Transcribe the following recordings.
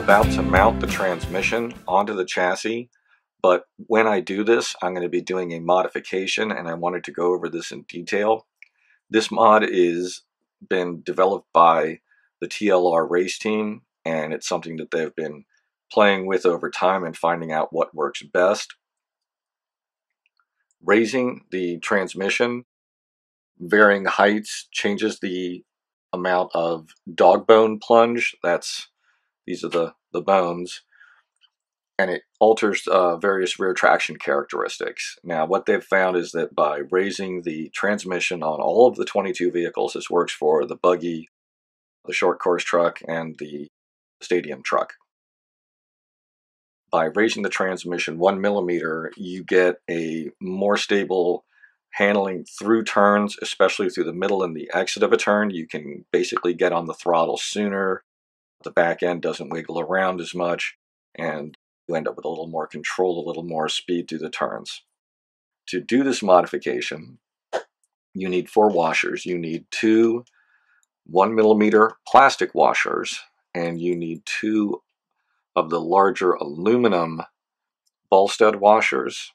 about to mount the transmission onto the chassis, but when I do this, I'm going to be doing a modification, and I wanted to go over this in detail. This mod is been developed by the TLR race team, and it's something that they've been playing with over time and finding out what works best. Raising the transmission, varying heights, changes the amount of dog bone plunge. These are the bones, and it alters various rear traction characteristics. Now, what they've found is that by raising the transmission on all of the 22 vehicles, this works for the buggy, the short course truck, and the stadium truck. By raising the transmission 1 millimeter, you get a more stable handling through turns, especially through the middle and the exit of a turn. You can basically get on the throttle sooner. The back end doesn't wiggle around as much, and you end up with a little more control, a little more speed through the turns. To do this modification, you need 4 washers. You need 2 1 millimeter plastic washers, and you need 2 of the larger aluminum ball stud washers.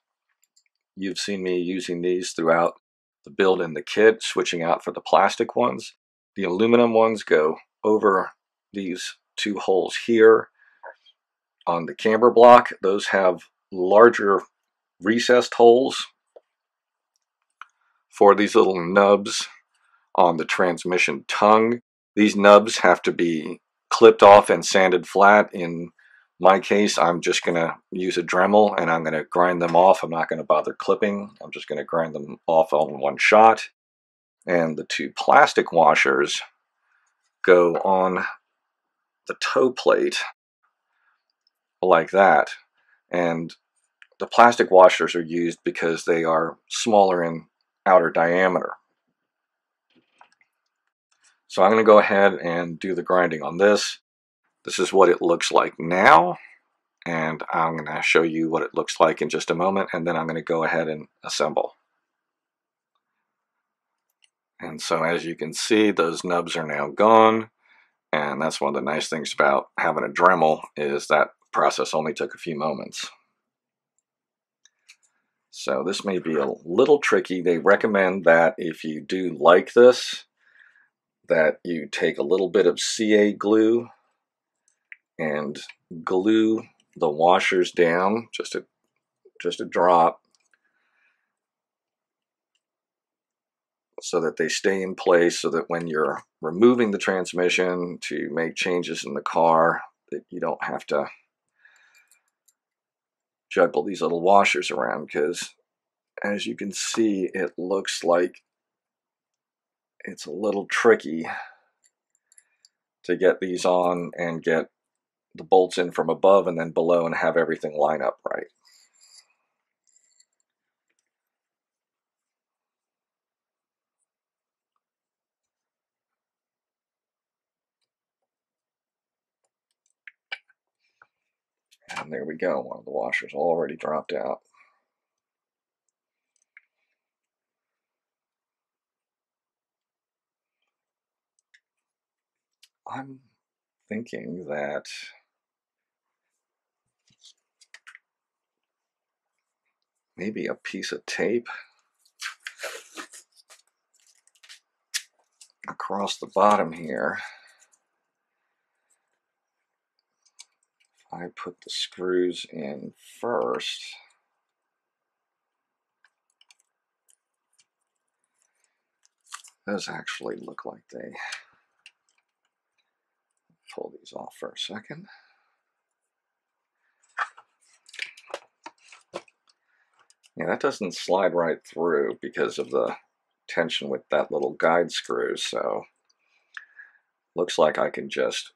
You've seen me using these throughout the build and the kit, switching out for the plastic ones. The aluminum ones go over these 2 holes here on the camber block. Those have larger recessed holes for these little nubs on the transmission tongue. These nubs have to be clipped off and sanded flat. In my case, I'm just going to use a Dremel and I'm going to grind them off. I'm not going to bother clipping. I'm just going to grind them off on one shot. And the 2 plastic washers go on the toe plate like that. And the plastic washers are used because they are smaller in outer diameter. So I'm going to go ahead and do the grinding on this. This is what it looks like now, and I'm going to show you what it looks like in just a moment, and then I'm going to go ahead and assemble. And so as you can see, those nubs are now gone, and that's one of the nice things about having a Dremel, is that process only took a few moments. So this may be a little tricky. They recommend that if you do like this, that you take a little bit of CA glue and glue the washers down, just a drop, so that they stay in place, so that when you're removing the transmission to make changes in the car, that you don't have to juggle these little washers around, because as you can see, it looks like it's a little tricky to get these on and get the bolts in from above and then below and have everything line up right. And there we go, one of the washers already dropped out. I'm thinking that maybe a piece of tape across the bottom here. I put the screws in first. Those actually look like they... Pull these off for a second. Yeah, that doesn't slide right through because of the tension with that little guide screw, so looks like I can just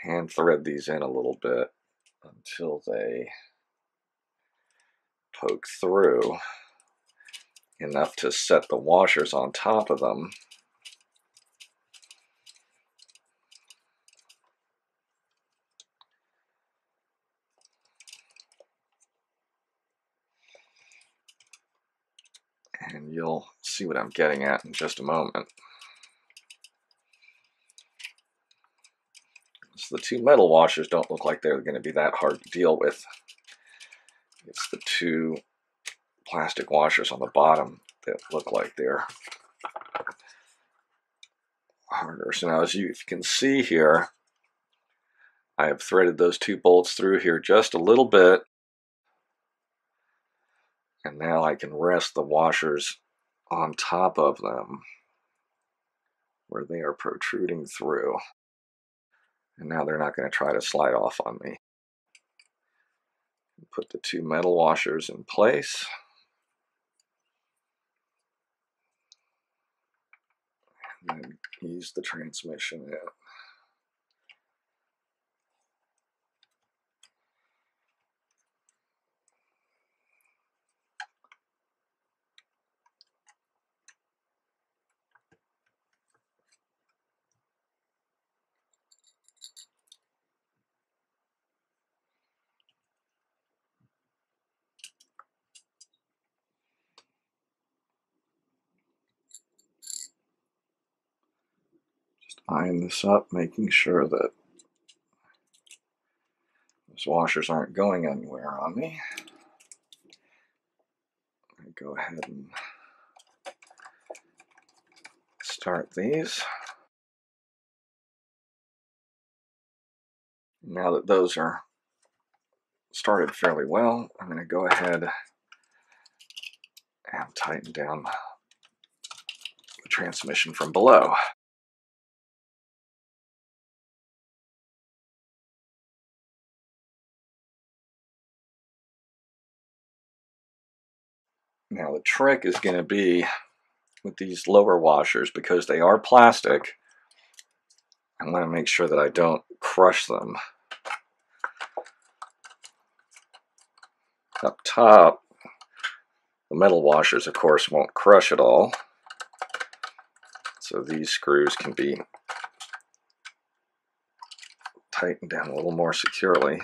hand thread these in a little bit until they poke through enough to set the washers on top of them. And you'll see what I'm getting at in just a moment. So the two metal washers don't look like they're going to be that hard to deal with. It's the two plastic washers on the bottom that look like they're harder. So now, as you can see here, I have threaded those two bolts through here just a little bit, and now I can rest the washers on top of them where they are protruding through. And now they're not going to try to slide off on me. Put the two metal washers in place. And then ease the transmission in. Eyeing this up, making sure that those washers aren't going anywhere on me. I'm going to go ahead and start these. Now that those are started fairly well, I'm going to go ahead and tighten down the transmission from below. Now the trick is going to be with these lower washers, because they are plastic, I want to make sure that I don't crush them. Up top, the metal washers, of course, won't crush at all. So these screws can be tightened down a little more securely.